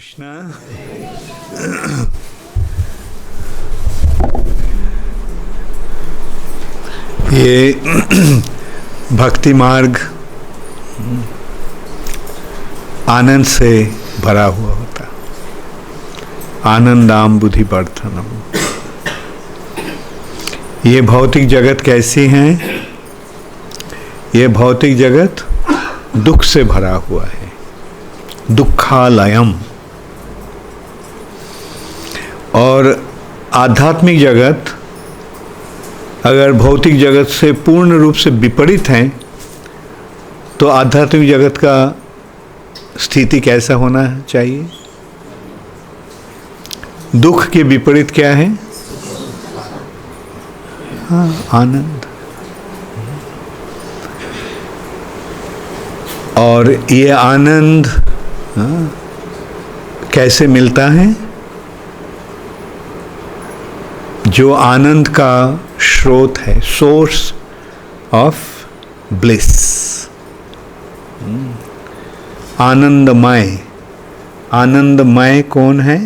कृष्णा। ये भक्ति मार्ग आनंद से भरा हुआ होता, आनंदाम बुद्धि वर्धनम। ये भौतिक जगत कैसी है? ये भौतिक जगत दुख से भरा हुआ है, दुखालयम। और आध्यात्मिक जगत अगर भौतिक जगत से पूर्ण रूप से विपरीत है तो आध्यात्मिक जगत का स्थिति कैसा होना चाहिए? दुख के विपरीत क्या है? हाँ, आनंद। और ये आनंद कैसे मिलता है? जो आनंद का स्रोत है, सोर्स ऑफ ब्लिस, आनंदमय। आनंदमय कौन है?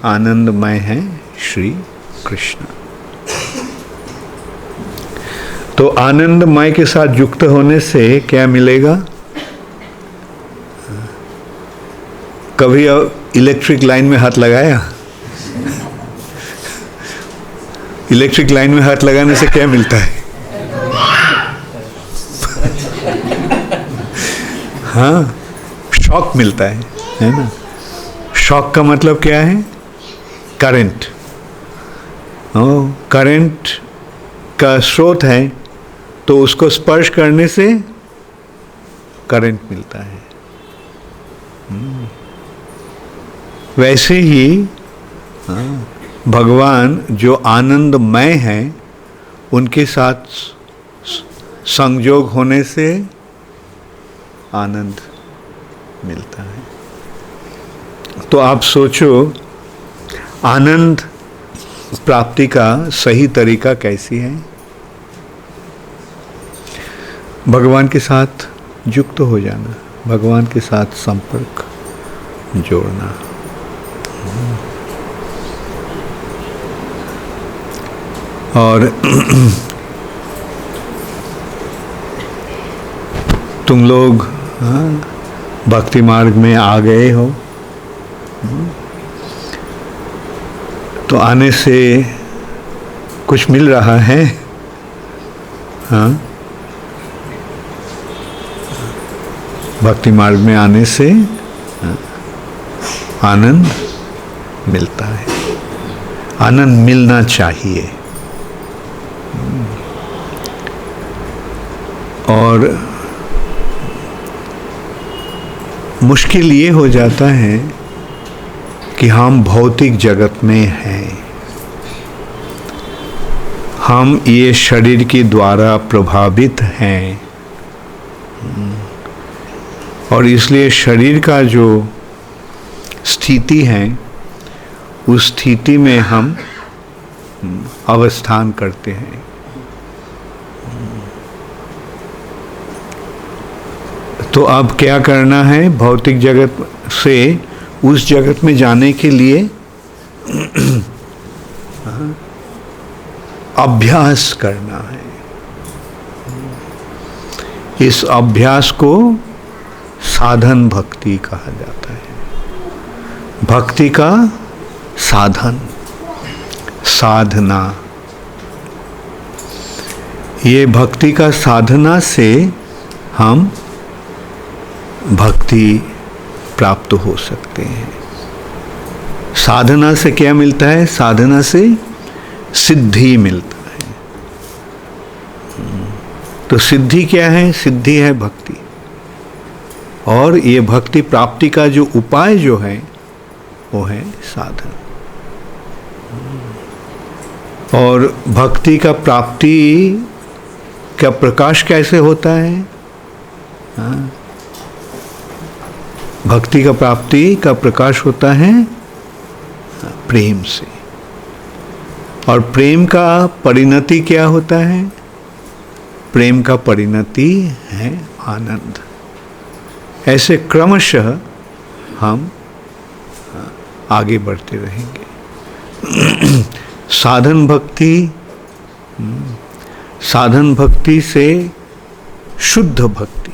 आनंदमय है श्री कृष्ण। तो आनंदमय के साथ युक्त होने से क्या मिलेगा? कभी इलेक्ट्रिक लाइन में हाथ लगाया? इलेक्ट्रिक लाइन में हाथ लगाने से क्या मिलता है? हाँ, शॉक मिलता है ना? शॉक का मतलब क्या है? करंट। करंट का स्रोत है तो उसको स्पर्श करने से करंट मिलता है। वैसे ही भगवान जो आनंदमय हैं उनके साथ संयोग होने से आनंद मिलता है। तो आप सोचो, आनंद प्राप्ति का सही तरीका कैसी है? भगवान के साथ युक्त हो जाना, भगवान के साथ संपर्क जोड़ना। और तुम लोग भक्ति मार्ग में आ गए हो तो आने से कुछ मिल रहा है। हाँ, भक्ति मार्ग में आने से आनंद मिलता है, आनंद मिलना चाहिए। और मुश्किल ये हो जाता है कि हम भौतिक जगत में हैं, हम ये शरीर के द्वारा प्रभावित हैं और इसलिए शरीर का जो स्थिति है उस स्थिति में हम अवस्थान करते हैं। तो अब क्या करना है? भौतिक जगत से उस जगत में जाने के लिए अभ्यास करना है। इस अभ्यास को साधन भक्ति कहा जाता है। भक्ति का साधन, साधना। ये भक्ति का साधना से हम भक्ति प्राप्त हो सकते हैं। साधना से क्या मिलता है? साधना से सिद्धि मिलता है। तो सिद्धि क्या है? सिद्धि है भक्ति। और ये भक्ति प्राप्ति का जो उपाय जो है वो है साधन। और भक्ति का प्राप्ति का प्रकाश कैसे होता है? हाँ, भक्ति का प्राप्ति का प्रकाश होता है प्रेम से। और प्रेम का परिणति क्या होता है? प्रेम का परिणति है आनंद। ऐसे क्रमशः हम आगे बढ़ते रहेंगे। साधन भक्ति से शुद्ध भक्ति,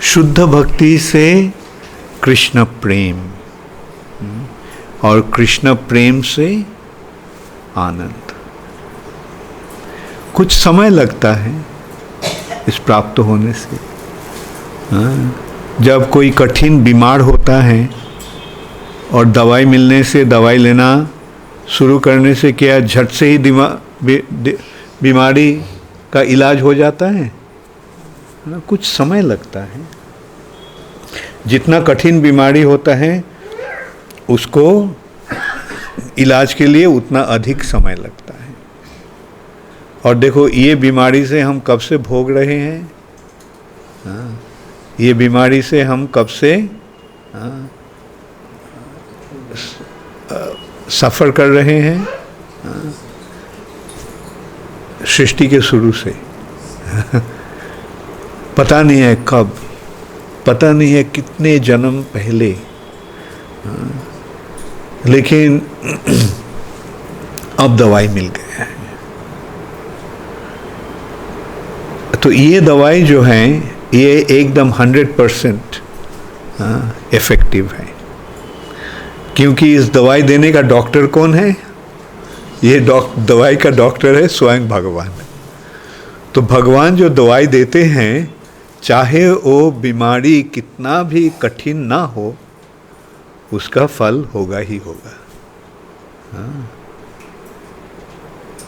शुद्ध भक्ति से कृष्ण प्रेम, और कृष्ण प्रेम से आनंद। कुछ समय लगता है इस प्राप्त होने से। जब कोई कठिन बीमार होता है और दवाई मिलने से, दवाई लेना शुरू करने से क्या झट से ही बीमारी का इलाज हो जाता है? कुछ समय लगता है। जितना कठिन बीमारी होता है उसको इलाज के लिए उतना अधिक समय लगता है। और देखो, ये बीमारी से हम कब से भोग रहे हैं? ये बीमारी से हम कब से सफ़र कर रहे हैं? सृष्टि के शुरू से। पता नहीं है कब, पता नहीं है कितने जन्म पहले, लेकिन अब दवाई मिल गया है। तो ये दवाई जो है ये एकदम 100% इफेक्टिव है, क्योंकि इस दवाई देने का डॉक्टर कौन है? ये दवाई का डॉक्टर है स्वयं भगवान। तो भगवान जो दवाई देते हैं, चाहे वो बीमारी कितना भी कठिन ना हो, उसका फल होगा ही होगा।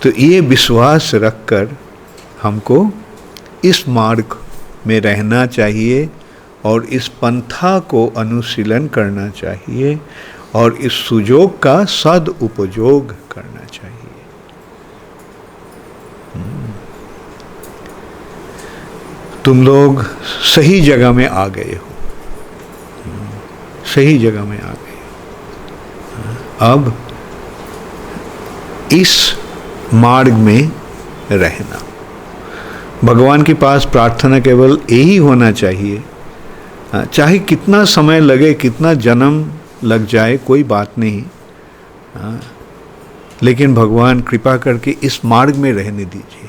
तो ये विश्वास रखकर हमको इस मार्ग में रहना चाहिए और इस पंथा को अनुशीलन करना चाहिए और इस सुयोग का सदुपयोग करना चाहिए। तुम लोग सही जगह में आ गए हो, सही जगह में आ गए। अब इस मार्ग में रहना, भगवान के पास प्रार्थना केवल यही होना चाहिए। चाहे कितना समय लगे, कितना जन्म लग जाए, कोई बात नहीं, लेकिन भगवान कृपा करके इस मार्ग में रहने दीजिए,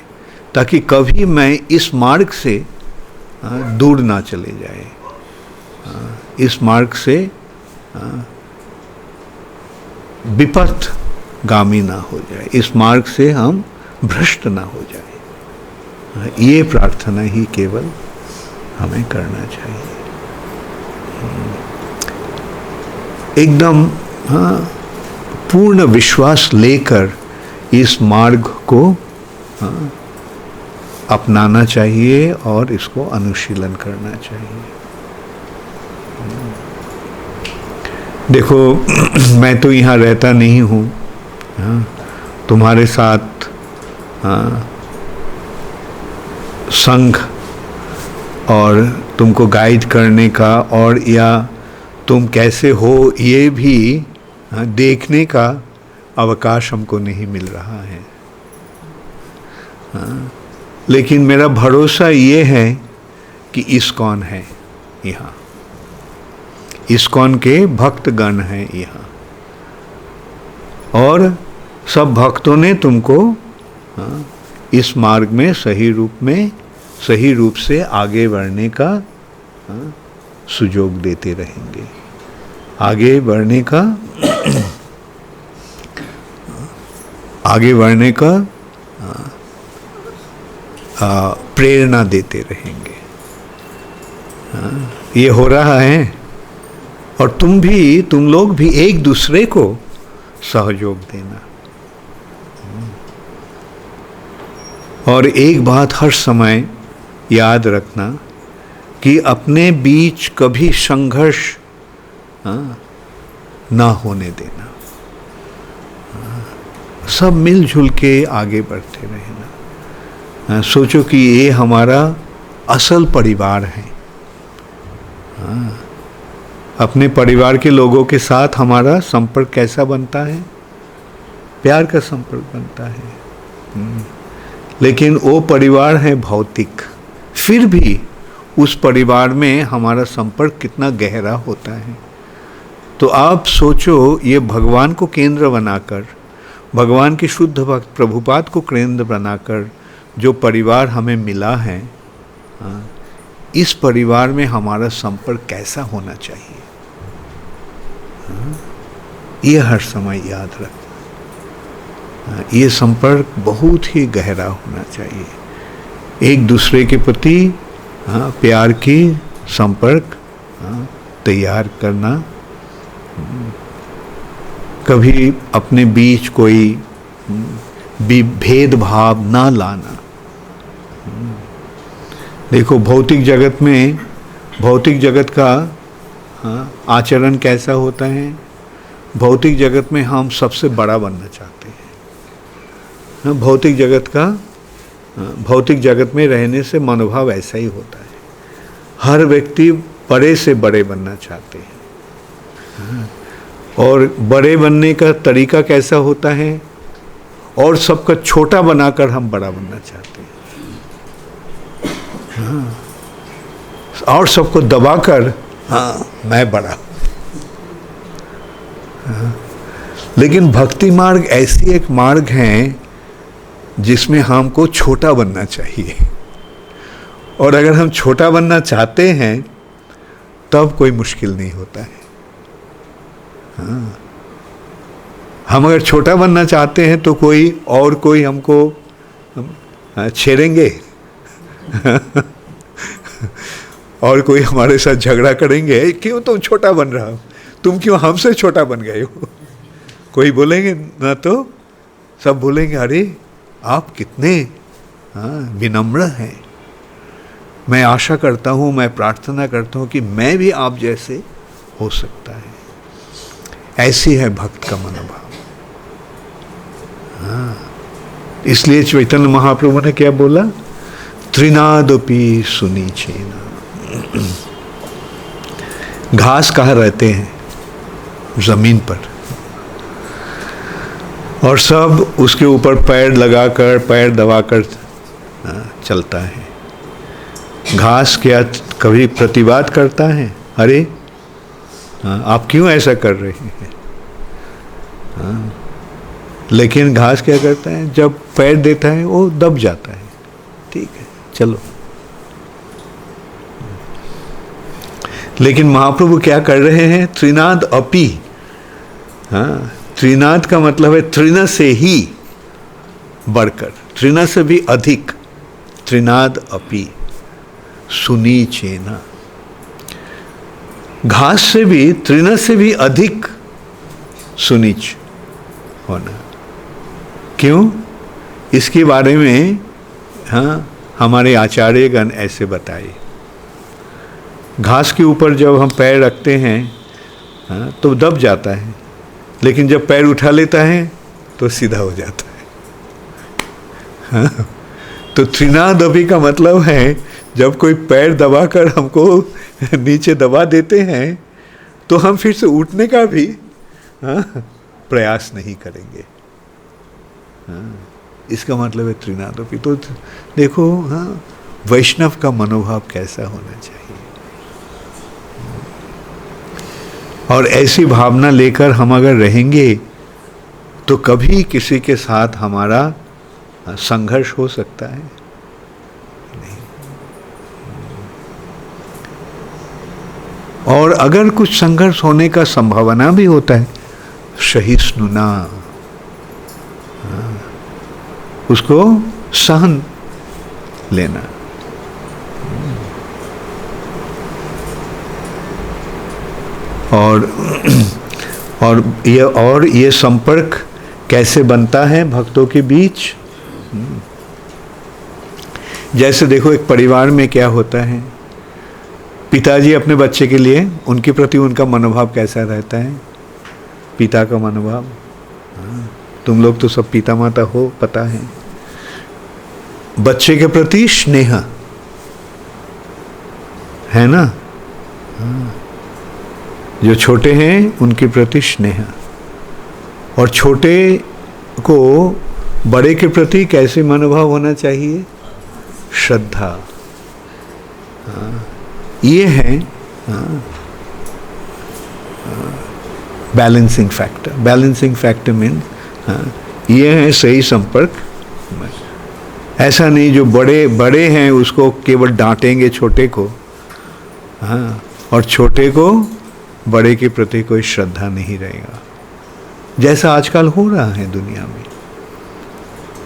ताकि कभी मैं इस मार्ग से दूर ना चले जाए, इस मार्ग से विपथ गामी ना हो जाए, इस मार्ग से हम भ्रष्ट ना हो जाए। ये प्रार्थना ही केवल हमें करना चाहिए। एकदम पूर्ण विश्वास लेकर इस मार्ग को अपनाना चाहिए और इसको अनुशीलन करना चाहिए। देखो, मैं तो यहाँ रहता नहीं हूँ, तुम्हारे साथ संघ और तुमको गाइड करने का, और या तुम कैसे हो ये भी देखने का अवकाश हमको नहीं मिल रहा है। लेकिन मेरा भरोसा ये है कि इस्कॉन है यहाँ, इस्कॉन के भक्तगण हैं यहाँ, और सब भक्तों ने तुमको इस मार्ग में सही रूप से आगे बढ़ने का सुयोग देते रहेंगे, आगे बढ़ने का प्रेरणा देते रहेंगे। ये हो रहा है, और तुम लोग भी एक दूसरे को सहयोग देना। और एक बात हर समय याद रखना कि अपने बीच कभी संघर्ष ना होने देना, सब मिलजुल के आगे बढ़ते रहना। सोचो कि ये हमारा असल परिवार है। अपने परिवार के लोगों के साथ हमारा संपर्क कैसा बनता है? प्यार का संपर्क बनता है। लेकिन वो परिवार है भौतिक, फिर भी उस परिवार में हमारा संपर्क कितना गहरा होता है। तो आप सोचो, ये भगवान को केंद्र बनाकर, भगवान के शुद्ध भक्त प्रभुपाद को केंद्र बनाकर जो परिवार हमें मिला है, इस परिवार में हमारा संपर्क कैसा होना चाहिए, ये हर समय याद रखना। ये संपर्क बहुत ही गहरा होना चाहिए, एक दूसरे के प्रति प्यार की संपर्क तैयार करना, कभी अपने बीच कोई भेदभाव ना लाना। देखो भौतिक जगत में, भौतिक जगत का आचरण कैसा होता है, भौतिक जगत में हम सबसे बड़ा बनना चाहते हैं। भौतिक जगत का, भौतिक जगत में रहने से मनोभाव ऐसा ही होता है, हर व्यक्ति बड़े से बड़े बनना चाहते हैं। और बड़े बनने का तरीका कैसा होता है, और सबका छोटा बनाकर हम बड़ा बनना चाहते हैं। और सबको दबाकर मैं बड़ा। लेकिन भक्ति मार्ग ऐसी एक मार्ग है जिसमें हमको छोटा बनना चाहिए, और अगर हम छोटा बनना चाहते हैं तब कोई मुश्किल नहीं होता है। हम अगर छोटा बनना चाहते हैं तो कोई हमको छेड़ेंगे और कोई हमारे साथ झगड़ा करेंगे, क्यों तुम छोटा बन रहा हो, तुम क्यों हमसे छोटा बन गए हो। कोई बोलेंगे ना, तो सब बोलेंगे अरे आप कितने विनम्र हैं। मैं आशा करता हूँ, मैं प्रार्थना करता हूँ कि मैं भी आप जैसे हो सकता है। ऐसी है भक्त का मनोभाव। इसलिए चैतन्य महाप्रभु ने क्या बोला, त्रिनादपि सुनीचेन। घास कहाँ रहते हैं, जमीन पर, और सब उसके ऊपर पैर लगाकर, पैर दबाकर चलता है। घास क्या कभी प्रतिवाद करता है, अरे आप क्यों ऐसा कर रहे हैं। लेकिन घास क्या करता है, जब पैर देता है वो दब जाता है, ठीक है चलो। लेकिन महाप्रभु क्या कर रहे हैं, त्रिनाद अपि। त्रिनाद का मतलब है त्रिना से ही बढ़कर, त्रिना से भी अधिक। त्रिनाद अपि सुनीचेन। घास से भी, त्रिना से भी अधिक सुनीच होना। क्यों, इसके बारे में हमारे आचार्यगण ऐसे बताए। घास के ऊपर जब हम पैर रखते हैं तो दब जाता है, लेकिन जब पैर उठा लेता है तो सीधा हो जाता है। तो त्रिनादपि का मतलब है, जब कोई पैर दबाकर हमको नीचे दबा देते हैं तो हम फिर से उठने का भी प्रयास नहीं करेंगे। इसका मतलब है त्रिनादपि। तो देखो वैष्णव का मनोभाव कैसा होना चाहिए, और ऐसी भावना लेकर हम अगर रहेंगे तो कभी किसी के साथ हमारा संघर्ष हो सकता है नहीं। और अगर कुछ संघर्ष होने का संभावना भी होता है, सहिष्णुना, उसको सहन लेना। और ये संपर्क कैसे बनता है भक्तों के बीच। जैसे देखो एक परिवार में क्या होता है, पिताजी अपने बच्चे के लिए, उनके प्रति उनका मनोभाव कैसा रहता है, पिता का मनोभाव। तुम लोग तो सब पिता माता हो, पता है। बच्चे के प्रति स्नेह है ना, जो छोटे हैं उनके प्रति स्नेह। और छोटे को बड़े के प्रति कैसे मनोभाव होना चाहिए, श्रद्धा। ये है balancing factor. Balancing factor means ये है सही संपर्क। ऐसा नहीं जो बड़े बड़े हैं उसको केवल डांटेंगे छोटे को, हाँ, और छोटे को बड़े के प्रति कोई श्रद्धा नहीं रहेगा, जैसा आजकल हो रहा है दुनिया में।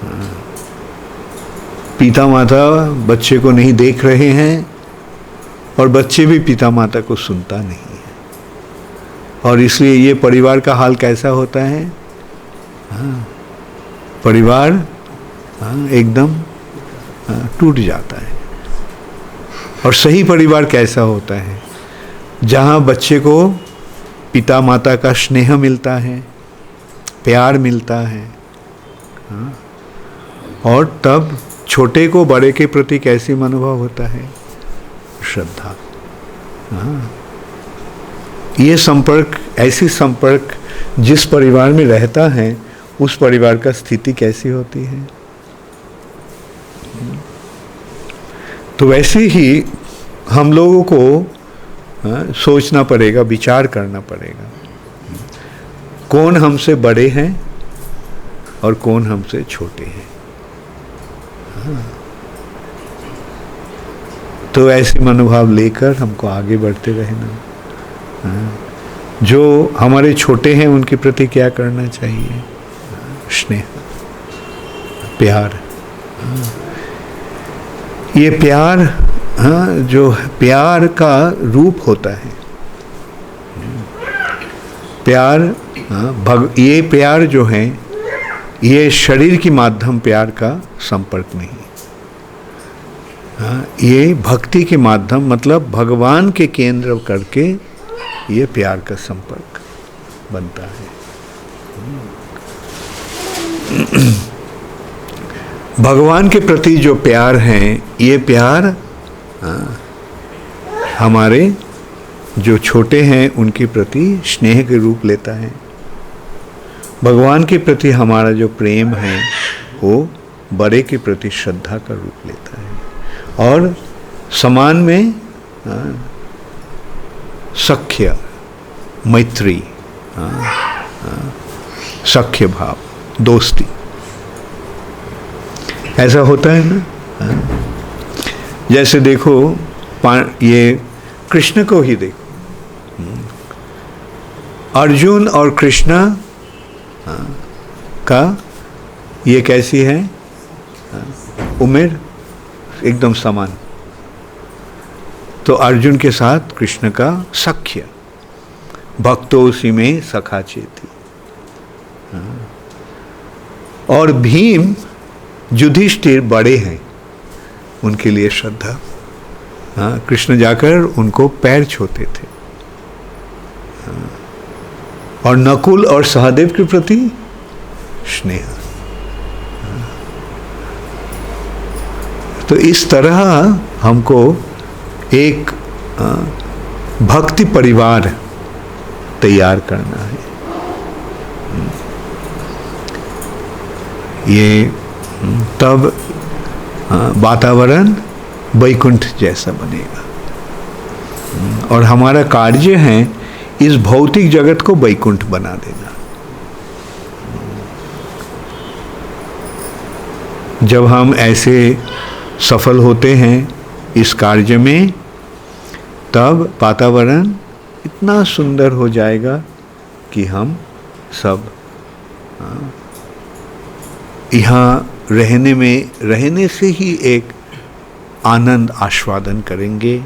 हाँ, पिता माता बच्चे को नहीं देख रहे हैं और बच्चे भी पिता माता को सुनता नहीं है, और इसलिए ये परिवार का हाल कैसा होता है? हाँ, परिवार एकदम टूट जाता है। और सही परिवार कैसा होता है? जहाँ बच्चे को पिता माता का स्नेह मिलता है, प्यार मिलता है, हाँ, और तब छोटे को बड़े के प्रति कैसी मनोभाव होता है? श्रद्धा। हाँ, ये संपर्क, ऐसी संपर्क जिस परिवार में रहता है उस परिवार का स्थिति कैसी होती है? तो वैसे ही हम लोगों को सोचना पड़ेगा, विचार करना पड़ेगा, कौन हमसे बड़े हैं और कौन हमसे छोटे हैं। तो ऐसे मनोभाव लेकर हमको आगे बढ़ते रहना। जो हमारे छोटे हैं उनके प्रति क्या करना चाहिए? स्नेह, प्यार। ये प्यार, हाँ, जो प्यार का रूप होता है, प्यार, हाँ, ये प्यार जो है ये शरीर की माध्यम प्यार का संपर्क नहीं, हाँ, ये भक्ति के माध्यम, मतलब भगवान के केंद्र करके ये प्यार का संपर्क बनता है। भगवान के प्रति जो प्यार है, ये प्यार हमारे जो छोटे हैं उनके प्रति स्नेह के रूप लेता है। भगवान के प्रति हमारा जो प्रेम है वो बड़े के प्रति श्रद्धा का रूप लेता है, और समान में सख्य, मैत्री, सख्य भाव, दोस्ती, ऐसा होता है ना। जैसे देखो, ये कृष्ण को ही देखो, अर्जुन और कृष्ण का ये कैसी है उम्र? एकदम समान। तो अर्जुन के साथ कृष्ण का सख्य, भक्तोसी में सखा चेती। और भीम, युधिष्ठिर बड़े हैं, उनके लिए श्रद्धा। हाँ, कृष्ण जाकर उनको पैर छूते थे। हाँ, और नकुल और सहदेव के प्रति स्नेह। हाँ, तो इस तरह हमको एक भक्ति परिवार तैयार करना है। ये तब वातावरण वैकुंठ जैसा बनेगा, और हमारा कार्य है इस भौतिक जगत को वैकुंठ बना देना। जब हम ऐसे सफल होते हैं इस कार्य में, तब वातावरण इतना सुंदर हो जाएगा कि हम सब यहाँ रहने से ही एक आनंद आस्वादन करेंगे,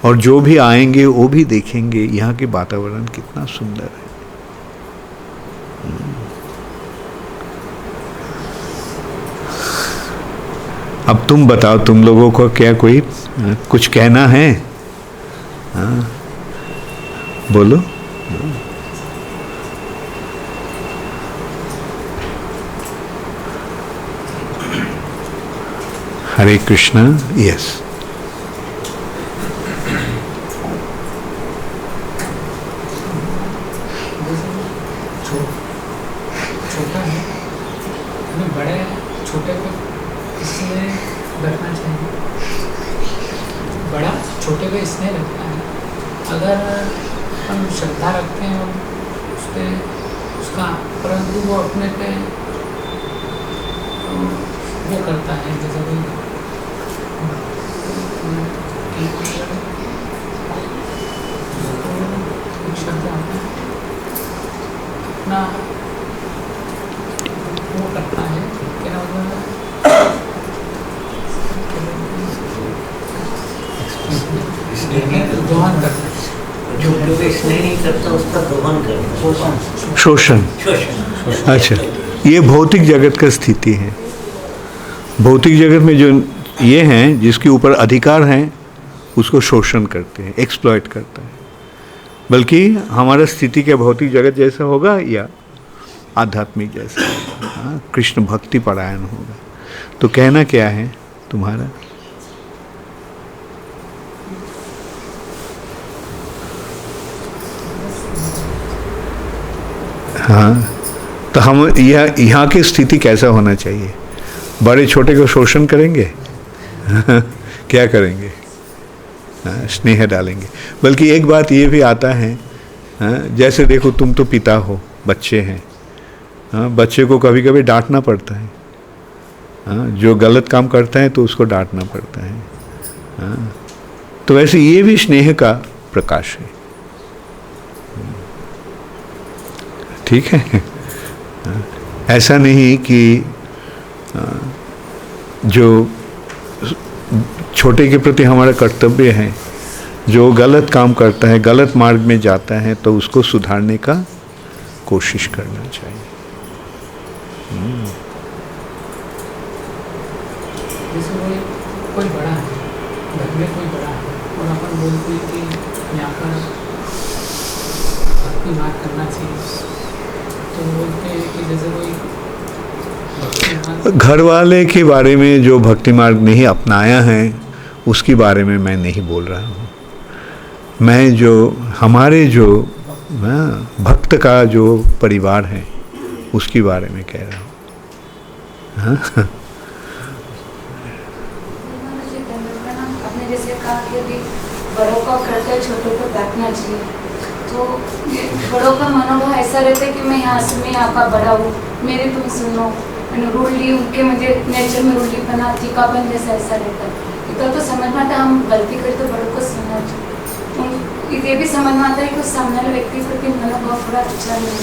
और जो भी आएंगे वो भी देखेंगे यहाँ के वातावरण कितना सुंदर है। अब तुम बताओ, तुम लोगों को क्या कोई कुछ कहना है? हाँ, बोलो। हरे कृष्णा। यस, छोटा है, बड़े छोटे को इसमें रखना चाहिए, बड़ा छोटे को इसमें रखना है। अगर अपन श्रद्धा रखते हैं और उस पे उसका, परंतु वो अपने पे वो करता है, जैसे कोई श्रद्धा अपना वो करता है, क्या दोहन करता है, जो स्नेह नहीं करता उसका दोहन करता है, शोषण। शोषण। अच्छा, ये भौतिक जगत का स्थिति है। भौतिक जगत में जो ये हैं जिसके ऊपर अधिकार हैं उसको शोषण करते हैं, एक्सप्लॉइट करता है। बल्कि हमारा स्थिति क्या भौतिक जगत जैसा होगा या आध्यात्मिक जैसा होगा? हाँ, कृष्ण भक्ति परायण होगा। तो कहना क्या है तुम्हारा? हाँ, तो हम यहाँ की स्थिति कैसा होना चाहिए? बड़े छोटे को शोषण करेंगे? क्या करेंगे? हाँ, स्नेह डालेंगे। बल्कि एक बात ये भी आता है, हाँ, जैसे देखो तुम तो पिता हो, बच्चे हैं, हाँ, बच्चे को कभी कभी डांटना पड़ता है, हाँ, जो गलत काम करता है तो उसको डांटना पड़ता है, हाँ, तो वैसे ये भी स्नेह का प्रकाश है। ठीक है, हाँ, ऐसा नहीं कि जो छोटे के प्रति हमारा कर्तव्य है, जो गलत काम करता है, गलत मार्ग में जाता है, तो उसको सुधारने का कोशिश करना चाहिए। जैसे कोई बड़ा है, घर में कोई बड़ा है और अपन बोलते हैं कि यहाँ पर भक्ति मार्ग करना चाहिए, तो बोलते हैं कि जैसे कोई घर वाले के बारे में जो भक्ति मार्ग नहीं अपनाया है उसके बारे में मैं नहीं बोल रहा हूँ। मैं जो हमारे जो भक्त का जो परिवार है उसके बारे में कह रहा हूँ। हाँ? आपने जैसे कहा कि अभी बड़ों का कर्तव्य छोटों को देखना चाहिए, तो बड़ों का मनोभाव ऐसा रहता है कि मैं यहाँ का बड़ा हूँ, मेरे तुम सुनो, रूढ़ी उनके मुझे नेचर में रूढ़ी बना तीखापन जैसा ऐसा रहता है। इतना तो समझ में आता है हम गलती करें तो बड़ों को सुनना चाहिए। ये भी समझ में आता है कि उस सामने वाले व्यक्ति के प्रति मनोभाव थोड़ा अच्छा नहीं है,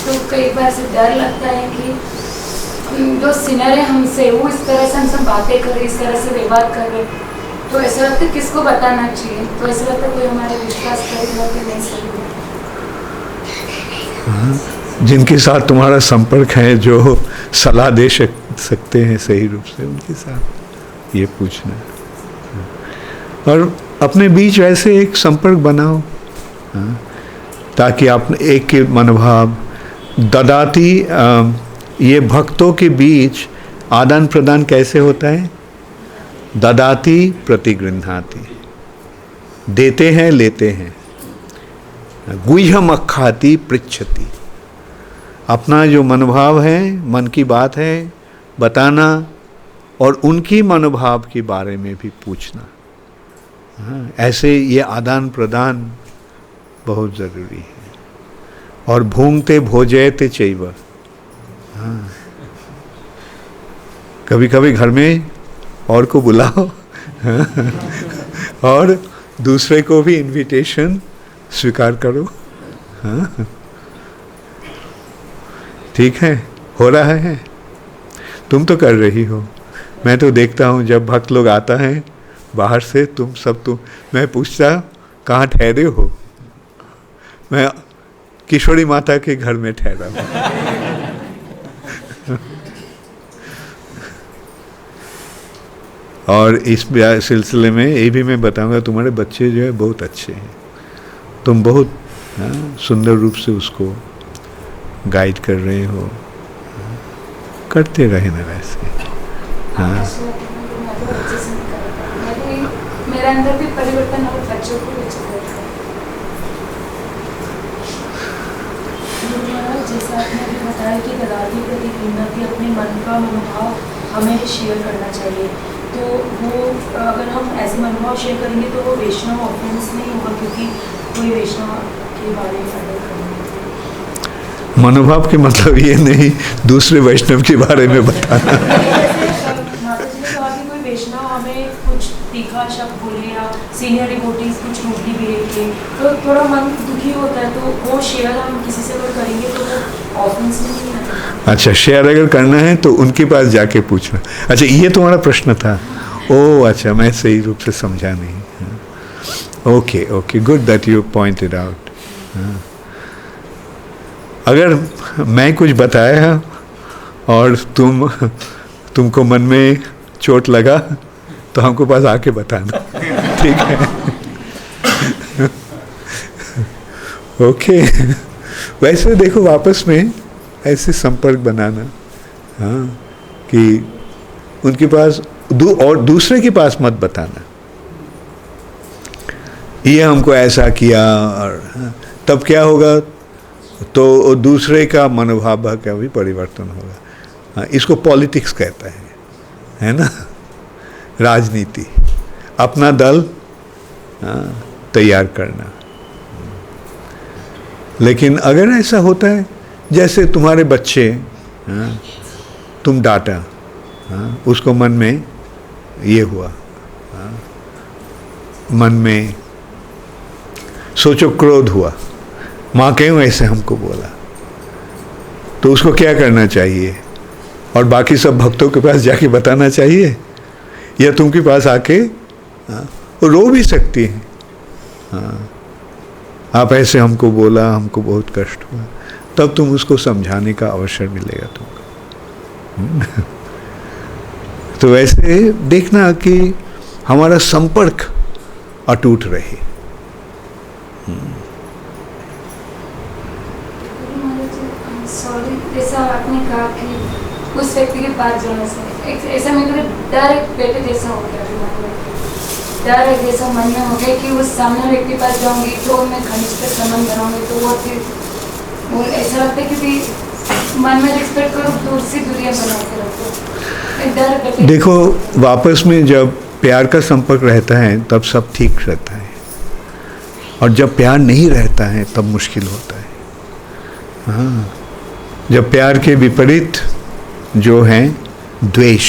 तो कई बार से डर लगता है कि जो सीनियर है हमसे वो इस तरह से हमसे बातें कर रहे, इस तरह से व्यवहार कर रहे, तो ऐसा लगता है किसको बताना चाहिए, तो ऐसा लगता है कोई हमारे विश्वास करेगा कि नहीं सही। जिनके साथ तुम्हारा संपर्क है, जो सलाह दे सकते हैं सही रूप से, उनके साथ ये पूछना। और अपने बीच ऐसे एक संपर्क बनाओ, ताकि आप एक के मनोभाव ददाती। ये भक्तों के बीच आदान प्रदान कैसे होता है? ददाती प्रतिगृह्णाति, देते हैं लेते हैं। गुह्यम अखाति पृच्छति, अपना जो मनोभाव है, मन की बात है बताना, और उनकी मनोभाव के बारे में भी पूछना। हाँ, ऐसे ये आदान प्रदान बहुत ज़रूरी है। और भूंगते भोजयते चैव, हाँ, कभी कभी घर में और को बुलाओ, हाँ, और दूसरे को भी इनविटेशन स्वीकार करो। हाँ, ठीक है, हो रहा है, तुम तो कर रही हो। मैं तो देखता हूँ जब भक्त लोग आता है बाहर से, तुम मैं पूछता कहाँ ठहरे हो? मैं किशोरी माता के घर में ठहरा हूँ। और इस सिलसिले में ये भी मैं बताऊंगा, तुम्हारे बच्चे जो है बहुत अच्छे हैं, तुम बहुत सुंदर रूप से उसको गाइड कर रहे हो, करते रहे ना वैसे। हाँ, मेरे अंदर भी परिवर्तन और बच्चों को भी जैसा आपने भी बताया कि ददाती प्रतिगृह्णाति, अपने मन का मनोभाव हमें शेयर करना चाहिए। तो वो अगर हम ऐसे मनोभाव शेयर करेंगे तो वो वैष्णव ऑफेंस नहीं होगा, क्योंकि कोई वैष्णव की बाणी अडल करनी चाहिए? मनोभाव के मतलब ये नहीं दूसरे वैष्णव के बारे में बताना। माता जी ने कहा कि कोई वैष्णव हमें कुछ तीखा शब्द बोले या सीनियर डिवोटीज कुछ रूडली बिहेव किए तो थोड़ा मन दुखी होता है, तो वो शेयर हम किसी से अगर करेंगे तो वो ऑफेंस नहीं आता। अच्छा, शेयर अगर करना है तो उनके पास जाके पूछना। अच्छा, ये तुम्हारा प्रश्न था। ओह अच्छा, मैं सही रूप से समझा नहीं। Okay okay, good that you pointed out. अगर मैं कुछ बताया और तुमको मन में चोट लगा तो हमको पास आके बताना, ठीक है? ओके। वैसे देखो, आपस में ऐसे संपर्क बनाना, हाँ, कि उनके पास और दूसरे के पास मत बताना ये हमको ऐसा किया, और तब क्या होगा, तो दूसरे का मनोभाव का भी परिवर्तन होगा। हाँ, इसको पॉलिटिक्स कहता है ना, राजनीति, अपना दल तैयार करना। लेकिन अगर ऐसा होता है जैसे तुम्हारे बच्चे, तुम डांटा, उसको मन में ये हुआ, मन में सोचो क्रोध हुआ, माँ क्यों ऐसे हमको बोला, तो उसको क्या करना चाहिए? और बाकी सब भक्तों के पास जाके बताना चाहिए, या तुमके पास आके रो भी सकती है, आप ऐसे हमको बोला, हमको बहुत कष्ट हुआ, तब तुम उसको समझाने का अवसर मिलेगा तुमको। तो वैसे देखना कि हमारा संपर्क अटूट रहे। सॉरी, जैसा आपने कहा कि उस व्यक्ति के पास जाने से ऐसा मेरे को डर एक बेटे जैसा हो गया, डर एक जैसा मन में हो गया कि उस सामने व्यक्ति के पास जाऊंगी तो मैं घनिष्ठ संबंध बनाऊंगी, तो वो फिर वो ऐसा लगता है कि भी मन में रिस्पेक्ट करो, दूर से दूरियां बना के रखो, डर। देखो, वापस में जब प्यार का संपर्क रहता है तब सब ठीक रहता है, और जब प्यार नहीं रहता है तब मुश्किल होता है। हाँ, जब प्यार के विपरीत जो है द्वेष,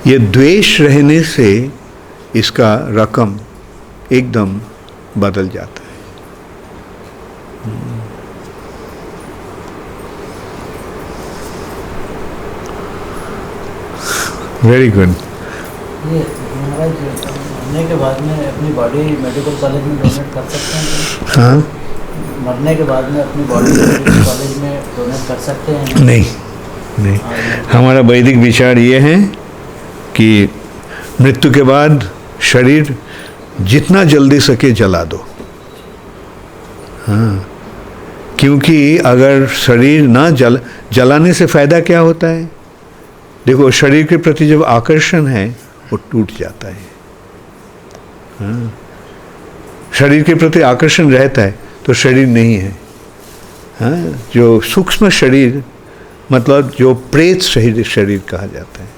ये द्वेष रहने से इसका रकम एकदम बदल जाता है। Very good. ये महाराज मरने के बाद में अपनी बॉडी मेडिकल कॉलेज में डोनेट कर सकते हैं? हाँ, मरने के बाद में अपनी बॉडी मेडिकल कॉलेज में डोनेट कर सकते हैं? नहीं, हमारा वैदिक विचार ये है कि मृत्यु के बाद शरीर जितना जल्दी सके जला दो। हाँ, क्योंकि अगर शरीर ना जलाने से फायदा क्या होता है? देखो, शरीर के प्रति जब आकर्षण है वो टूट जाता है। हाँ, शरीर के प्रति आकर्षण रहता है तो शरीर नहीं है। हाँ, जो सूक्ष्म शरीर, मतलब जो प्रेत शरीर कहा जाता है।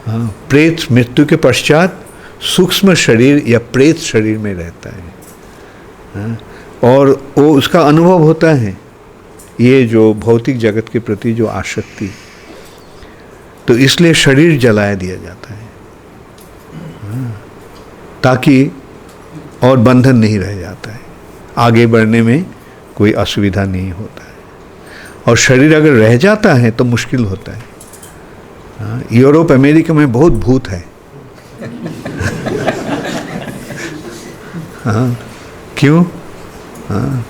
हाँ, प्रेत मृत्यु के पश्चात सूक्ष्म शरीर या प्रेत शरीर में रहता है। हाँ, और वो उसका अनुभव होता है ये जो भौतिक जगत के प्रति जो आसक्ति, तो इसलिए शरीर जलाया दिया जाता है। हाँ, ताकि और बंधन नहीं रह जाता है, आगे बढ़ने में कोई असुविधा नहीं होता है। और शरीर अगर रह जाता है तो मुश्किल होता है। हाँ, यूरोप अमेरिका में बहुत भूत है। हाँ, क्यों? हाँ,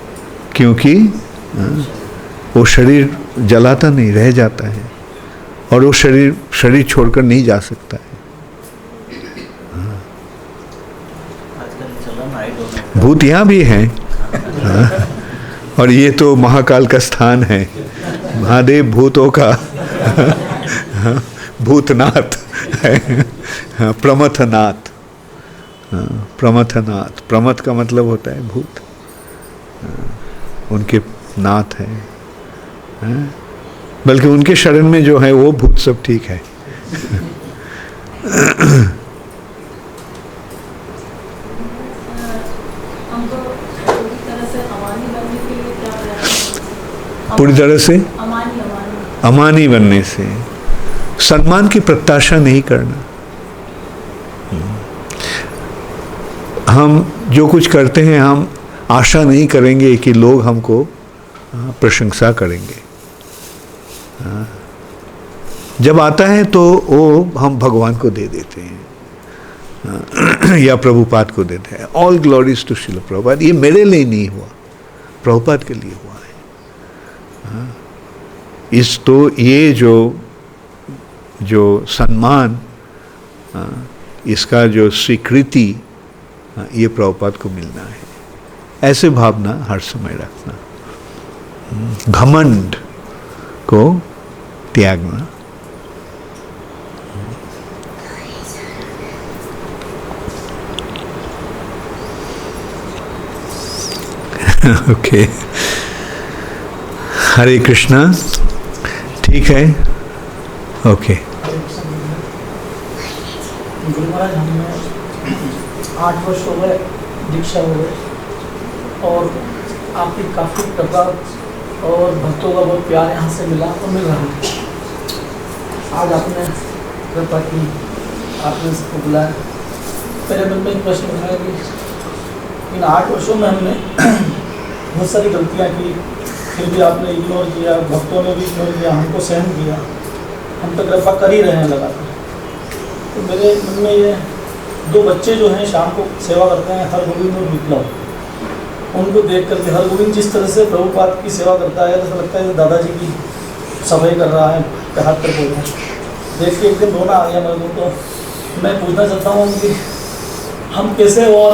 क्योंकि वो शरीर जलाता नहीं, रह जाता है, और वो शरीर छोड़कर नहीं जा सकता है। भूत यहाँ भी हैं। हाँ, और ये तो महाकाल का स्थान है, महादेव भूतों का भूतनाथ है। हाँ, प्रमथनाथ। हाँ, प्रमथनाथ, प्रमथ का मतलब होता है भूत। हाँ, उनके नाथ है। हाँ, बल्कि उनके शरण में जो है वो भूत सब ठीक है। हमको पूरी तरह से अमानी अमानी अमानी बनने से, सम्मान की प्रत्याशा नहीं करना। हम जो कुछ करते हैं हम आशा नहीं करेंगे कि लोग हमको प्रशंसा करेंगे। जब आता है तो वो हम भगवान को दे देते हैं या प्रभुपाद को देते हैं। All glories to Srila Prabhupada. ये मेरे लिए नहीं हुआ, प्रभुपाद के लिए हुआ है। इस तो ये जो सम्मान, इसका जो स्वीकृति, ये प्रभुपाद को मिलना है। ऐसे भावना हर समय रखना, घमंड को त्यागना। ओके, हरे कृष्णा। ठीक है, ओके। गुरु महाराज, हमें 8 वर्ष हो गए दीक्षा हो गए, और आपकी काफ़ी कृपा और भक्तों का बहुत प्यार यहाँ से मिला और मिल रहा है। आज आपने कृपा की, आपने सबको बुलाया। मेरे मन में एक प्रश्न उठा कि इन 8 वर्षों में हमने बहुत सारी गलतियाँ की, फिर भी आपने इग्नोर किया, भक्तों ने भी इग्नोर किया, हमको सहन किया। हम तो कृपा कर ही रहे हैं लगातार। तो मेरे मन में ये 2 बच्चे जो हैं शाम को सेवा करते हैं, हरगोविंद और विप्लव, उनको देख करके हरगोविंद जिस तरह से प्रभुपाद की सेवा करता है तो लगता है दादाजी की सफाई कर रहा है, हाथ पर बोल रहा है। देख के एकदम रोना आ गया मेरे को। तो मैं पूछना चाहता हूँ कि हम कैसे और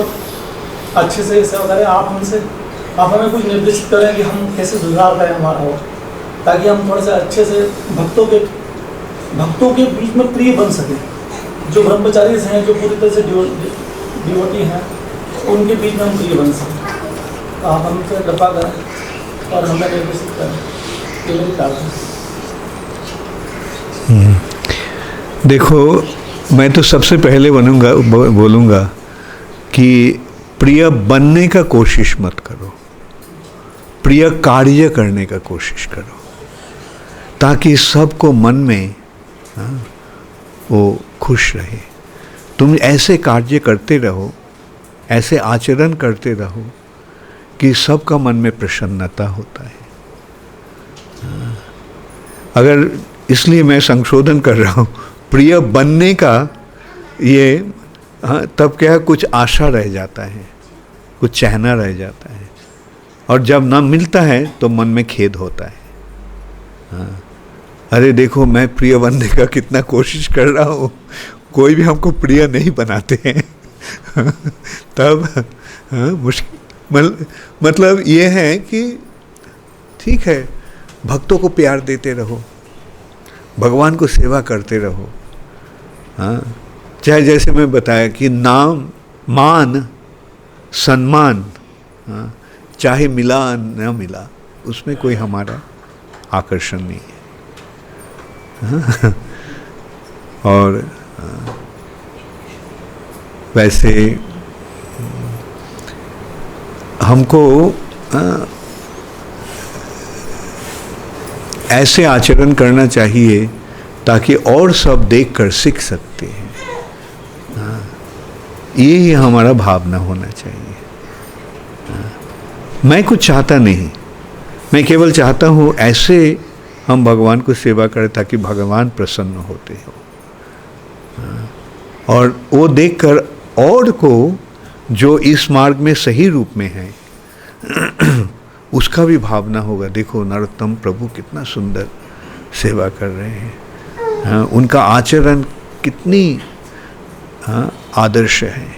अच्छे से सेवा करें। आप हमें कुछ निर्देशित करें कि हम कैसे सुधार करें हमारा, और ताकि हम थोड़े से अच्छे से भक्तों के बीच में प्रिय बन सकें। जो ब्रह्मचारी हैं, जो पूरी तरह से डिवोटी हैं, उनके बीच में हम प्रिय बन सकें। तो आप हमसे कृपा करें और हमें निर्देशित करें, ये मेरी प्रार्थना है। देखो, मैं तो सबसे पहले बोलूँगा कि प्रिय बनने का कोशिश मत करो, प्रिय कार्य करने का कोशिश करो, ताकि सबको मन में वो खुश रहे। तुम ऐसे कार्य करते रहो, ऐसे आचरण करते रहो कि सबका मन में प्रसन्नता होता है। अगर इसलिए मैं संशोधन कर रहा हूँ, प्रिय बनने का ये तब क्या कुछ आशा रह जाता है, कुछ चाहना रह जाता है, और जब ना मिलता है तो मन में खेद होता है। अरे देखो, मैं प्रिय बनने का कितना कोशिश कर रहा हूँ, कोई भी हमको प्रिय नहीं बनाते हैं। तब मुश्किल, मतलब ये है कि ठीक है, भक्तों को प्यार देते रहो, भगवान को सेवा करते रहो। चाहे जैसे मैं बताया कि नाम, मान, सम्मान, चाहे मिला न मिला, उसमें कोई हमारा आकर्षण नहीं है। और वैसे हमको ऐसे आचरण करना चाहिए ताकि और सब देखकर सीख सकते हैं। ये ही हमारा भावना होना चाहिए। मैं कुछ चाहता नहीं, मैं केवल चाहता हूँ ऐसे हम भगवान को सेवा करें ताकि भगवान प्रसन्न होते हो, और वो देखकर और को जो इस मार्ग में सही रूप में है उसका भी भावना होगा। देखो नरोत्तम प्रभु कितना सुंदर सेवा कर रहे हैं, उनका आचरण कितनी आदर्श है,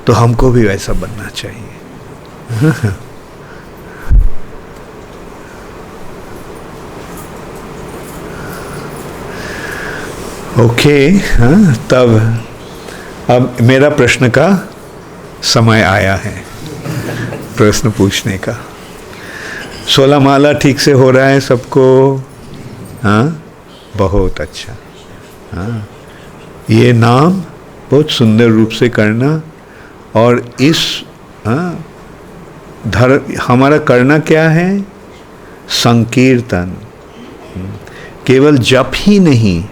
तो हमको भी वैसा बनना चाहिए। ओके, तब अब मेरा प्रश्न का समय आया है, प्रश्न पूछने का। 16 माला ठीक से हो रहा है सबको? हाँ, बहुत अच्छा। हाँ, ये नाम बहुत सुंदर रूप से करना, और इस हमारा करना क्या है संकीर्तन केवल जप ही नहीं,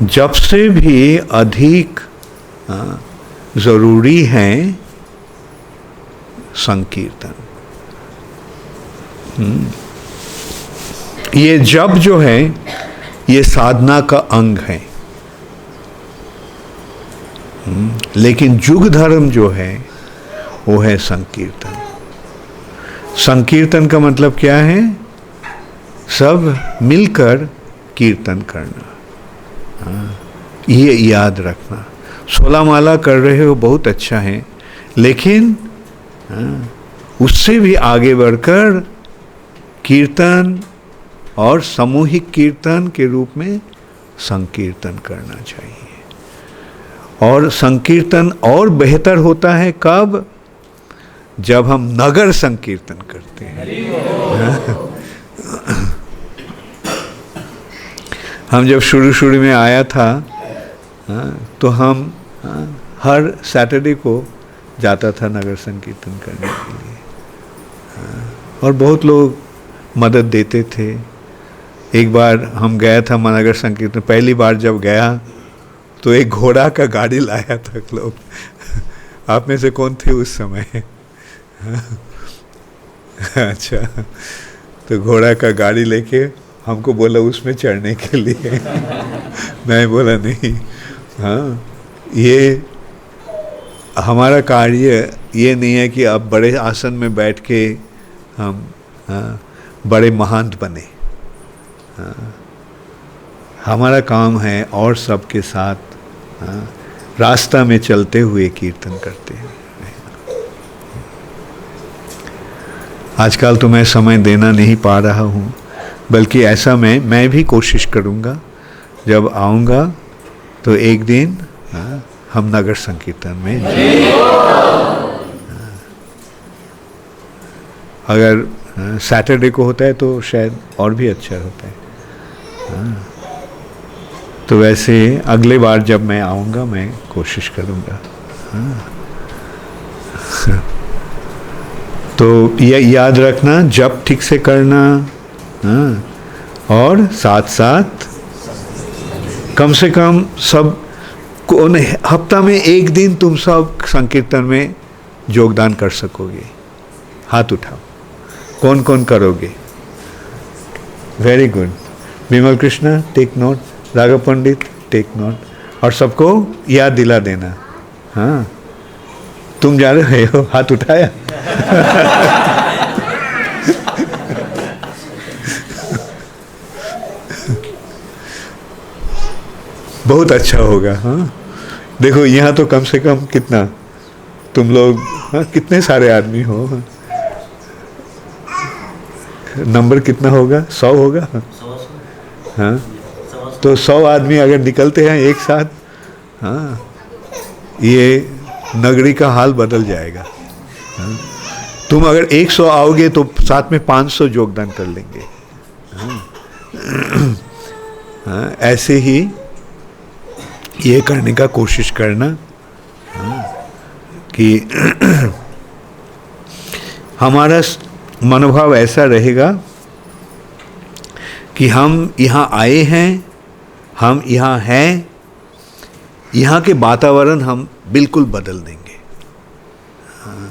जप से भी अधिक जरूरी है संकीर्तन। ये जप जो है ये साधना का अंग है, लेकिन युग धर्म जो है वो है संकीर्तन। संकीर्तन का मतलब क्या है? सब मिलकर कीर्तन करना। ये याद रखना। 16 माला कर रहे हो बहुत अच्छा है, लेकिन उससे भी आगे बढ़कर कीर्तन और सामूहिक कीर्तन के रूप में संकीर्तन करना चाहिए। और संकीर्तन और बेहतर होता है कब? जब हम नगर संकीर्तन करते हैं। हम जब शुरू में आया था तो हम हर सैटरडे को जाता था नगर संकीर्तन करने के लिए, और बहुत लोग मदद देते थे। एक बार हम गया था नगर संकीर्तन, पहली बार जब गया तो एक घोड़ा का गाड़ी लाया था लोग। आप में से कौन थे उस समय? अच्छा, तो घोड़ा का गाड़ी लेके हमको बोला उसमें चढ़ने के लिए। मैं बोला नहीं। हाँ, ये हमारा कार्य ये नहीं है कि अब बड़े आसन में बैठ के हम बड़े महंत बने। हमारा काम है और सबके साथ रास्ता में चलते हुए कीर्तन करते हैं। आजकल तो मैं समय देना नहीं पा रहा हूँ, बल्कि ऐसा मैं भी कोशिश करूँगा, जब आऊँगा तो एक दिन हम नगर संकीर्तन में अगर सैटरडे को होता है तो शायद और भी अच्छा होता है। तो वैसे अगले बार जब मैं आऊँगा मैं कोशिश करूँगा। तो ये याद रखना, जप ठीक से करना, और साथ साथ कम से कम सब हफ्ता में एक दिन तुम सब संकीर्तन में योगदान कर सकोगे। हाथ उठाओ, कौन कौन करोगे? Very good. Vimal Krishna take note, Raghav Pandit take note, और सबको याद दिला देना। हाँ, तुम जा रहे हो, हाथ उठाया। बहुत अच्छा होगा। हाँ, देखो यहाँ तो कम से कम कितना तुम लोग, हाँ, कितने सारे आदमी हो। नंबर कितना होगा? 100 होगा। हाँ, तो 100 आदमी अगर निकलते हैं एक साथ, हाँ, ये नगरी का हाल बदल जाएगा। हाँ, तुम अगर 100 आओगे तो साथ में 500 योगदान कर लेंगे। हाँ, ऐसे ही ये करने का कोशिश करना। हाँ, कि हमारा मनोभाव ऐसा रहेगा कि हम यहाँ आए हैं, हम यहाँ हैं, यहाँ के वातावरण हम बिल्कुल बदल देंगे। हाँ,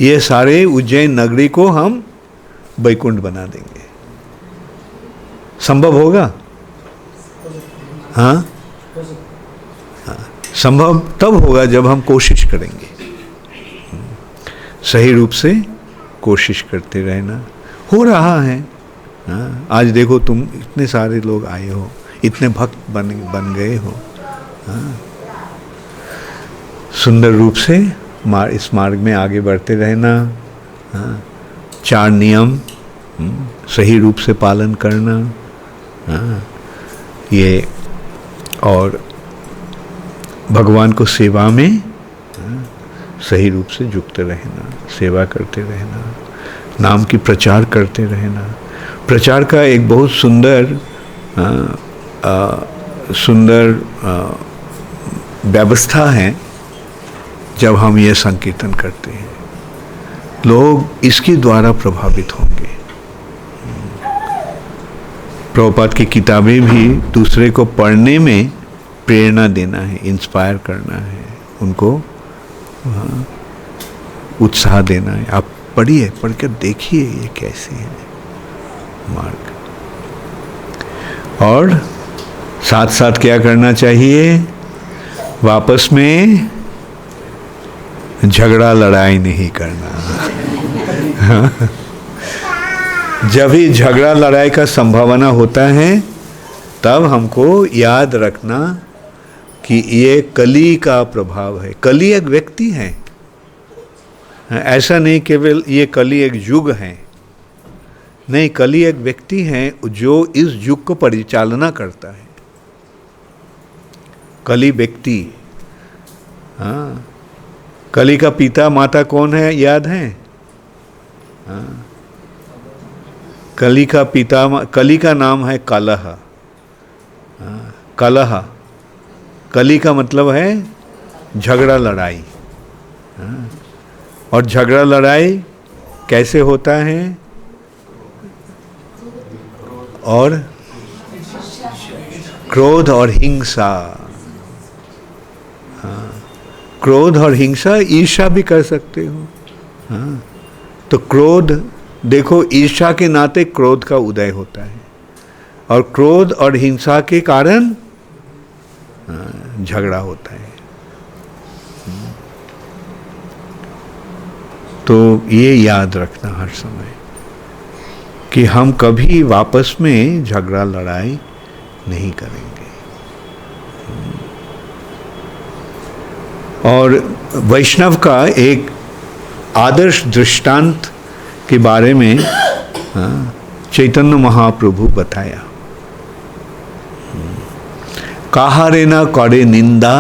ये सारे उज्जैन नगरी को हम वैकुंठ बना देंगे। संभव होगा? हाँ, संभव तब होगा जब हम कोशिश करेंगे। सही रूप से कोशिश करते रहना। हो रहा है। हाँ, आज देखो तुम इतने सारे लोग आए हो, इतने भक्त बन गए हो। हाँ, सुंदर रूप से इस मार्ग में आगे बढ़ते रहना। हाँ, 4 नियम सही रूप से पालन करना। हाँ, ये और भगवान को सेवा में सही रूप से जुटते रहना, सेवा करते रहना, नाम की प्रचार करते रहना। प्रचार का एक बहुत सुंदर व्यवस्था है। जब हम ये संकीर्तन करते हैं, लोग इसके द्वारा प्रभावित होंगे। प्रभुपाद की किताबें भी दूसरे को पढ़ने में प्रेरणा देना है, इंस्पायर करना है, उनको उत्साह देना है। आप पढ़िए, पढ़कर देखिए ये कैसे है मार्ग। और साथ साथ क्या करना चाहिए, वापस में झगड़ा लड़ाई नहीं करना। जब भी झगड़ा लड़ाई का संभावना होता है तब हमको याद रखना कि ये कली का प्रभाव है। कली एक व्यक्ति है, ऐसा नहीं केवल ये कली एक युग है, नहीं, कली एक व्यक्ति है जो इस युग को परिचालना करता है। कली व्यक्ति, हाँ, कली का पिता माता कौन है, याद है? हाँ, कली का पिता, कली का नाम है कलह। कलह, कली का मतलब है झगड़ा लड़ाई। और झगड़ा लड़ाई कैसे होता है? और क्रोध और हिंसा। क्रोध और हिंसा, ईर्ष्या भी कर सकते हो। हाँ, तो क्रोध, देखो ईर्ष्या के नाते क्रोध का उदय होता है, और क्रोध और हिंसा के कारण झगड़ा होता है। तो ये याद रखना हर समय कि हम कभी वापस में झगड़ा लड़ाई नहीं करेंगे। और वैष्णव का एक आदर्श दृष्टांत के बारे में चैतन्य महाप्रभु बताया। काहारे न करे निंदा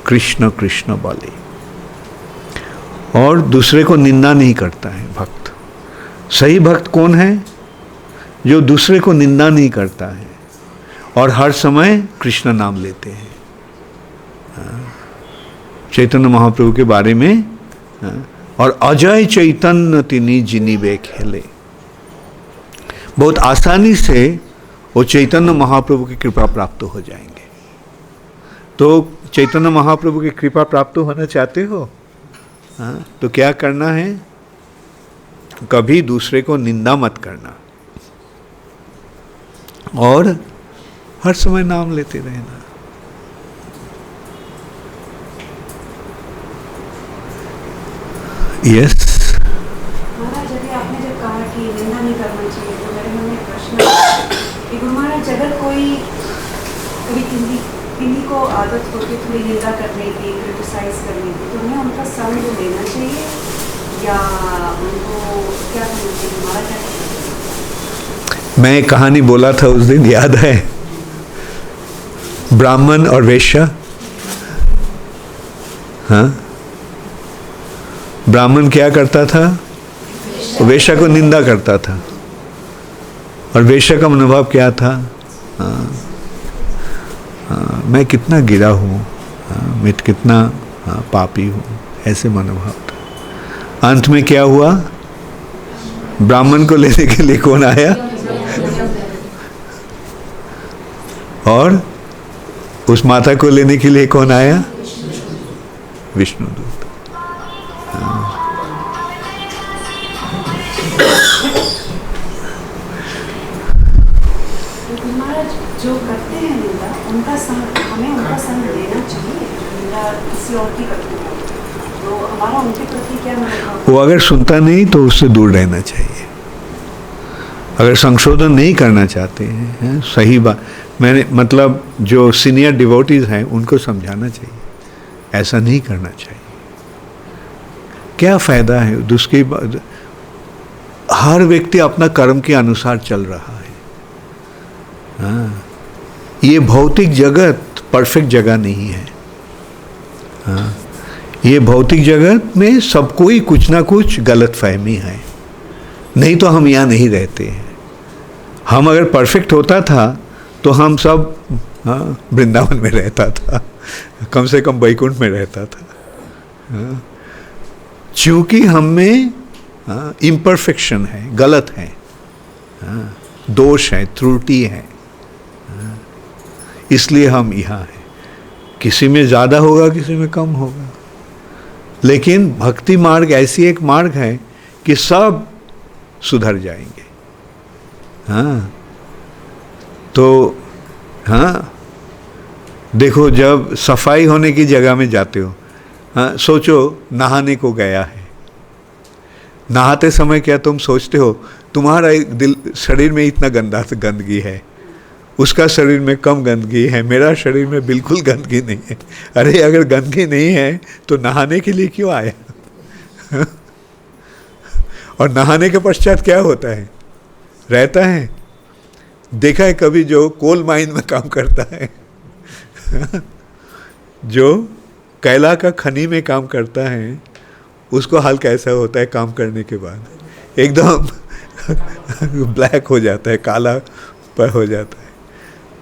कृष्ण कृष्ण बोले। और दूसरे को निंदा नहीं करता है भक्त। सही भक्त कौन है? जो दूसरे को निंदा नहीं करता है और हर समय कृष्ण नाम लेते हैं। चैतन्य महाप्रभु के बारे में, और अजय चैतन्य तिनी जिनिबे खेले, बहुत आसानी से वो चैतन्य महाप्रभु की कृपा प्राप्त हो जाएंगे। तो चैतन्य महाप्रभु की कृपा प्राप्त होना चाहते हो, तो क्या करना है? कभी दूसरे को निंदा मत करना और हर समय नाम लेते रहना। यस, महाराज, अभी आपने जब कहा कि निंदा नहीं करना चाहिए, तो मेरे मन में एक प्रश्न है कि गुरु महाराज, अगर कोई कभी किन्हीं को आदत होती थोड़ी निंदा करने की, क्रिटिसाइज करने की, तो उन्हें उनका संग लेना चाहिए या उनको क्या करना चाहिए? हमारा क्या करना चाहिए? मैं एक कहानी बोला था उस दिन, याद है? ब्राह्मण और वेश्या। हाँ, ब्राह्मण क्या करता था? वेश्या को निंदा करता था, और वेश्या का मनोभाव क्या था? मैं कितना गिरा हूँ, मैं कितना पापी हूँ, ऐसे मनोभाव था। अंत में क्या हुआ? ब्राह्मण को लेने के लिए कौन आया? और उस माता को लेने के लिए कौन आया? विष्णुदूत। जो करते हैं निंदा, उनका संग, हमें उनका संग लेना चाहिए। निंदा किसी और की करते हैं तो हमारा उनके प्रति क्या मनोभाव? वो अगर सुनता नहीं तो उससे दूर रहना चाहिए। अगर संशोधन नहीं करना चाहते हैं, सही बात, मैंने मतलब जो सीनियर डिवोटीज हैं उनको समझाना चाहिए, ऐसा नहीं करना चाहिए। क्या फायदा है? दूसरी बात, हर व्यक्ति अपना कर्म के अनुसार चल रहा है। हाँ, ये भौतिक जगत परफेक्ट जगह नहीं है। हाँ, ये भौतिक जगत में सबको ही कुछ ना कुछ गलत फहमी है, नहीं तो हम यहाँ नहीं रहते हैं। हम अगर परफेक्ट होता था तो हम सब वृंदावन में रहता था, कम से कम वैकुंठ में रहता था। चूँकि हम में इम्परफेक्शन है, गलत है, दोष हैं, त्रुटि हैं, इसलिए हम यहाँ हैं। किसी में ज़्यादा होगा, किसी में कम होगा, लेकिन भक्ति मार्ग ऐसी एक मार्ग है कि सब सुधर जाएंगे। हाँ, तो हाँ, देखो जब सफाई होने की जगह में जाते हो, हाँ, सोचो नहाने को गया है, नहाते समय क्या तुम सोचते हो तुम्हारा एक दिल शरीर में इतना गंदगी है, उसका शरीर में कम गंदगी है, मेरा शरीर में बिल्कुल गंदगी नहीं है। अरे अगर गंदगी नहीं है तो नहाने के लिए क्यों आया? और नहाने के पश्चात क्या होता है? रहता है। देखा है कभी जो कोल माइन में काम करता है जो कैला का खनी में काम करता है, उसको हाल कैसा होता है काम करने के बाद? एकदम ब्लैक हो जाता है, काला पर हो जाता है।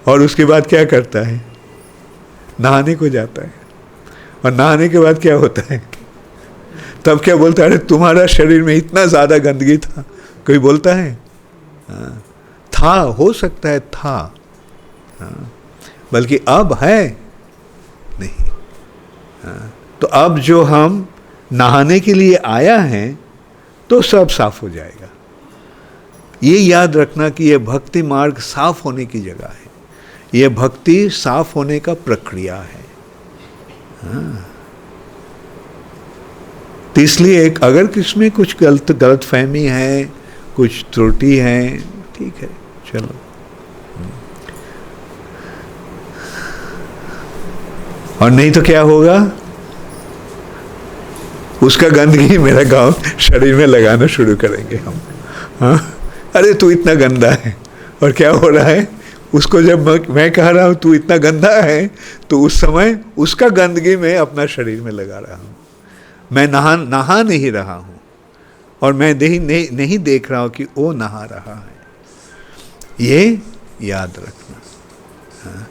और उसके बाद क्या करता है? नहाने को जाता है। और नहाने के बाद क्या होता है? तब क्या बोलता है? अरे तुम्हारा शरीर में इतना ज़्यादा गंदगी था। कोई बोलता है? था, हो सकता है था, बल्कि अब है नहीं। तो अब जो हम नहाने के लिए आया है तो सब साफ हो जाएगा। ये याद रखना कि यह भक्ति मार्ग साफ होने की जगह है, यह भक्ति साफ होने का प्रक्रिया है। तो इसलिए एक अगर किसमें कुछ गलत फहमी है, कुछ त्रुटि है, ठीक है, चलो। और नहीं तो क्या होगा? उसका गंदगी मेरा गांव शरीर में लगाना शुरू करेंगे हम। हाँ, अरे तू इतना गंदा है। और क्या हो रहा है? उसको जब मैं कह रहा हूँ तू इतना गंदा है, तो उस समय उसका गंदगी मैं अपना शरीर में लगा रहा हूँ। मैं नहा नहीं रहा हूँ, और मैं नहीं देख रहा हूँ कि वो नहा रहा है। ये याद रखना। हाँ।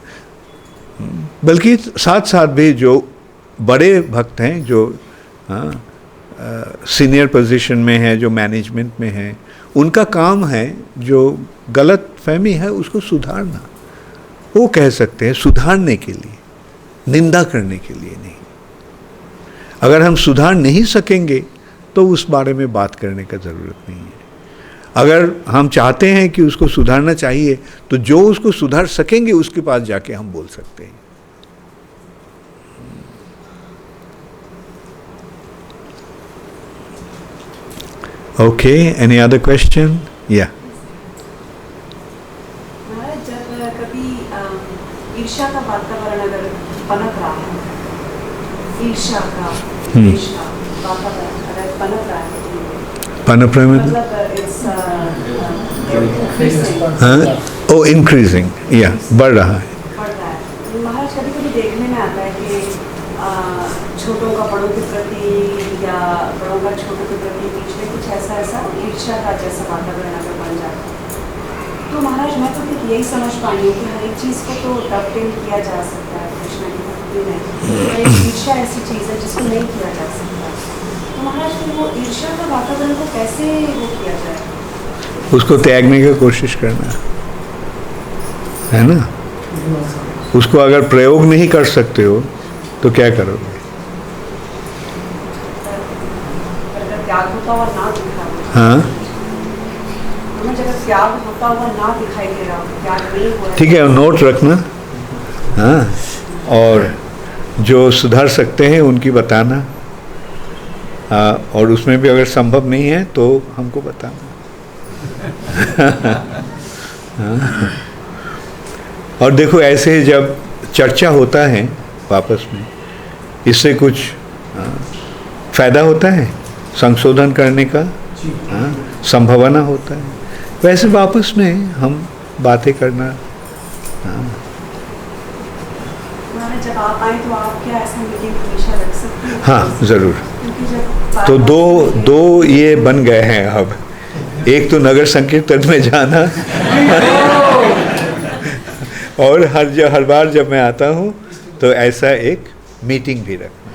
बल्कि साथ साथ भी जो बड़े भक्त हैं, जो सीनियर पोजीशन में है, जो मैनेजमेंट में है, उनका काम है जो गलत फहमी है उसको सुधारना। वो कह सकते हैं सुधारने के लिए, निंदा करने के लिए नहीं। अगर हम सुधार नहीं सकेंगे तो उस बारे में बात करने का ज़रूरत नहीं है। अगर हम चाहते हैं कि उसको सुधारना चाहिए, तो जो उसको सुधार सकेंगे उसके पास जाके हम बोल सकते हैं। Okay, any other question? Yeah. जब कभी ईर्ष्या का वातावरण अगर पनप रहा है, ईर्ष्या का वातावरण अगर पनप रहा है, मतलब इंक्रीजिंग, या बढ़ रहा है। महाराज कभी कभी देखने में आता है कि छोटों का बड़ों के प्रति या बड़ों का छोटों के प्रति बीच में कुछ ऐसा ईर्ष्या का जैसा वातावरण अगर बन जाता है, तो महाराज मैं तो ठीक यही समझ पाई हूँ कि हर एक चीज़ को तो डबटेल किया जा सकता है कृष्ण की भक्ति में। ईर्ष्या ऐसी चीज़ है जिसको नहीं किया जा सकता। तो महाराज फिर वो ईर्ष्या का वातावरण को कैसे वो किया जाए? उसको त्यागने की कोशिश करना है ना। उसको अगर प्रयोग नहीं कर सकते हो तो क्या करोगे? त्याग होता हुआ ना दिखाई, हाँ, जब त्याग होता हुआ ना दिखाई दे रहा, त्याग नहीं हो रहा, ठीक है, नोट रखना। हाँ, और जो सुधार सकते हैं उनकी बताना। और उसमें भी अगर संभव नहीं है तो हमको बताना। और देखो ऐसे जब चर्चा होता है वापस में, इससे कुछ फायदा होता है, संशोधन करने का संभावना होता है। वैसे वापस में हम बातें करना। जब आप आए तो आप क्या ऐसा मीटिंग हमेशा रख सकते हैं? हाँ, ज़रूर। तो दो ये बन गए हैं अब। एक तो नगर संकीर्तन में जाना और हर बार जब मैं आता हूँ तो ऐसा एक मीटिंग भी रखना।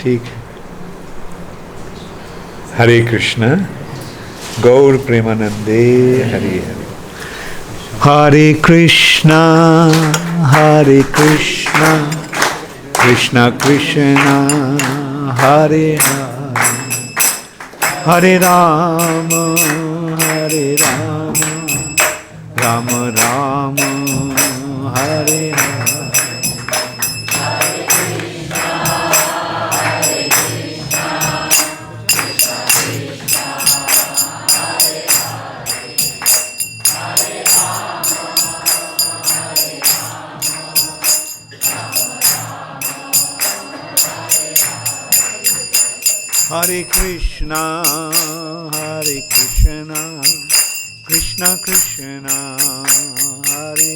ठीक है। हरे कृष्णा। गौर प्रेमानंदे हरि हरि। हरे कृष्णा कृष्णा कृष्णा हरे हरे, हरे Ram Ram Ram Hare Hare. Hare Krishna, Krishna Krishna, Hare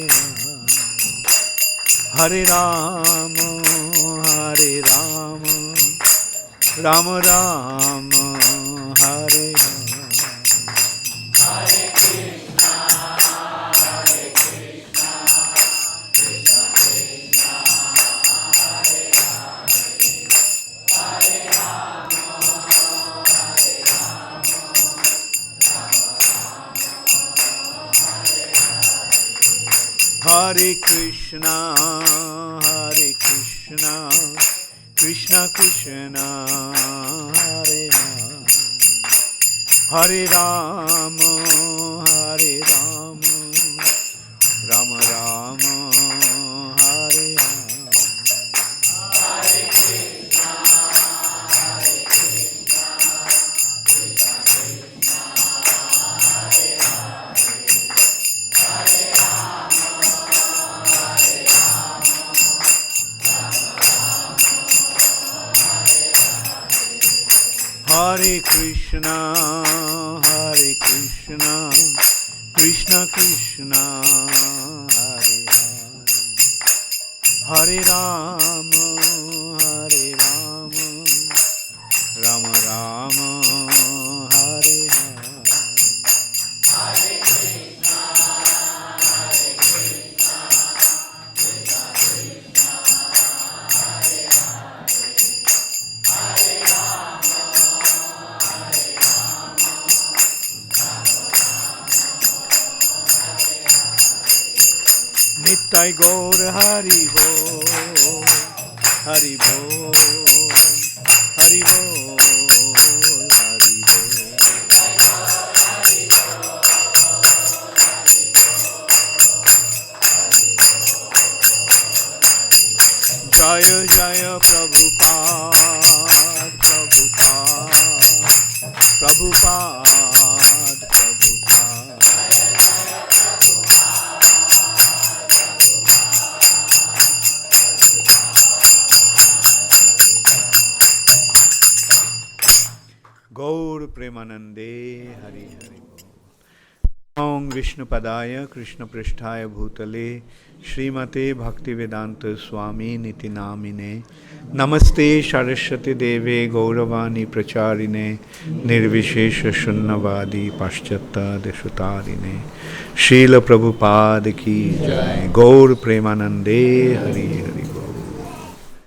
Hare, Hare Rama, Rama Rama, Hare Hare. Hare Krishna, Krishna Krishna, Hare Hare, Hare Rama, Rama Rama, Hare Hare. Hare Krishna, Krishna Krishna, Hare Hare, Hare Rama, Rama Rama, Hare Hare. Nittai Gaur Hari Bo, Hari Bo, Hari Bo, Hari Bo. Jaya Jaya Prabhupada, Prabhupada, Prabhupada. गौर प्रेमानंदे हरि हरि। ओम विष्णुपदाय कृष्णपृष्ठाय भूतले श्रीमते भक्तिवेदांत स्वामी निति नामिने नमस्ते सरस्वती देवे गौरवाणी प्रचारिणे निर्विशेष शून्यवादी पाश्चात्य श्रील प्रभुपाद की जय। गौर प्रेमानंदे हरि हरि।